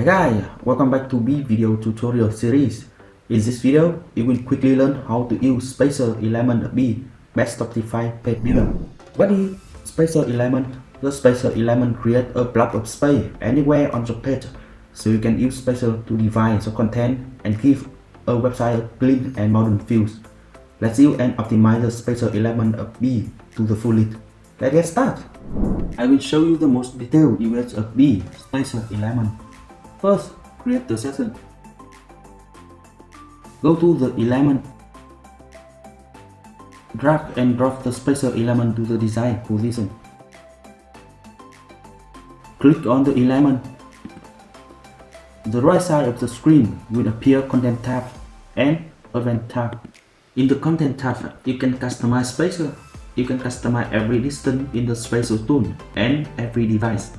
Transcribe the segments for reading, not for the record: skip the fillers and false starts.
Hi guys, welcome back to Beae video tutorial series. In this video, you will quickly learn how to use special element of Beae Shopify Page Builder. What is special element? The special element creates a block of space anywhere on the page, so you can use special to define the content and give a website a clean and modern feel. Let's use and optimize the special element of Beae to the fullest. Let's get started. I will show you the most detailed usage of Beae special element. First, create the section. Go to the element. Drag and drop the special element to the desired position. Click on the element. The right side of the screen will appear Content tab and Event tab. In the Content tab, you can customize special. You can customize every distance in the special tool and every device.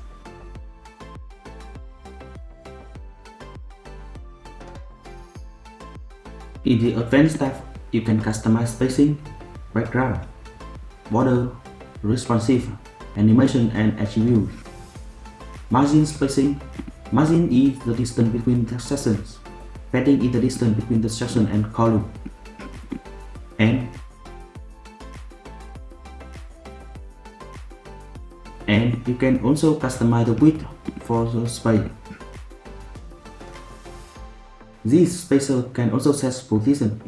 In the Advanced tab, you can customize spacing, background, border, responsive, animation and attributes. Margin spacing. Margin is the distance between the sections. Padding is the distance between the section and column. And you can also customize the width for the space. This special can also set position.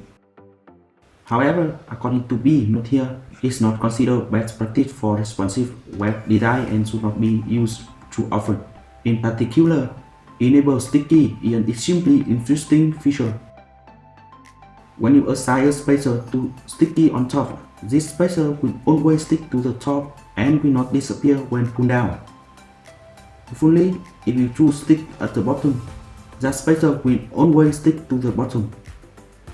However, according to Beae, note here, is not considered best practice for responsive web design and should not be used too often. In particular, enable sticky is an extremely interesting feature. When you assign a special to sticky on top, this special will always stick to the top and will not disappear when pulled down. Hopefully, if you choose stick at the bottom, that special will always stick to the bottom.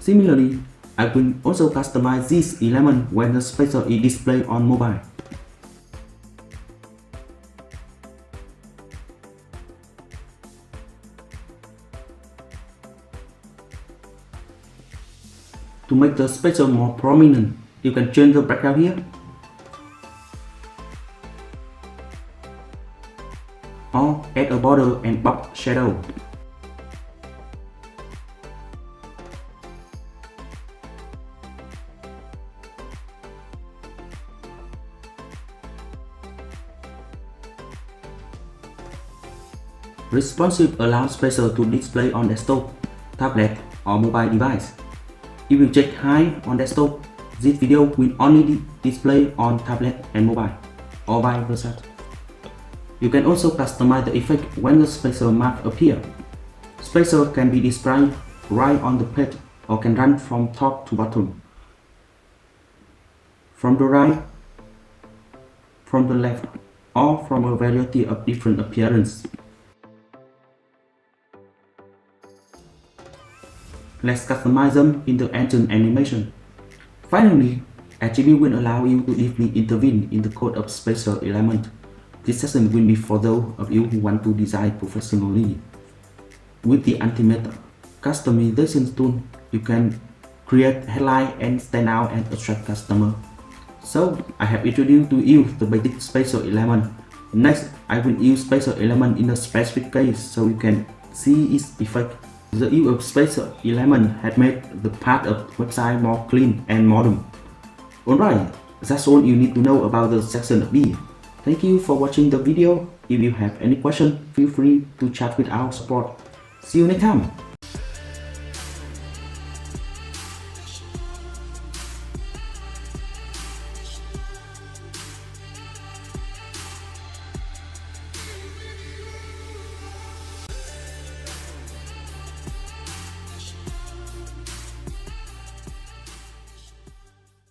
Similarly, I will also customize this element when the special is displayed on mobile. To make the special more prominent, you can change the background here, or add a border and box shadow. Responsive allows special to display on desktop, tablet, or mobile device. If you check high on desktop, this video will only display on tablet and mobile, or vice versa. You can also customize the effect when the special mark appears. Special can be displayed right on the page or can run from top to bottom, from the right, from the left, or from a variety of different appearances. Let's customize them in the engine animation. Finally, attribute will allow you to deeply intervene in the code of special element. This session will be for those of you who want to design professionally. With the ultimate customization tool, you can create headline and stand out and attract customers. So, I have introduced to you the basic special element. Next, I will use special element in a specific case so you can see its effect. The use of special element has made the part of the website more clean and modern. Alright, that's all you need to know about the section of Beae. Thank you for watching the video. If you have any question, feel free to chat with our support. See you next time.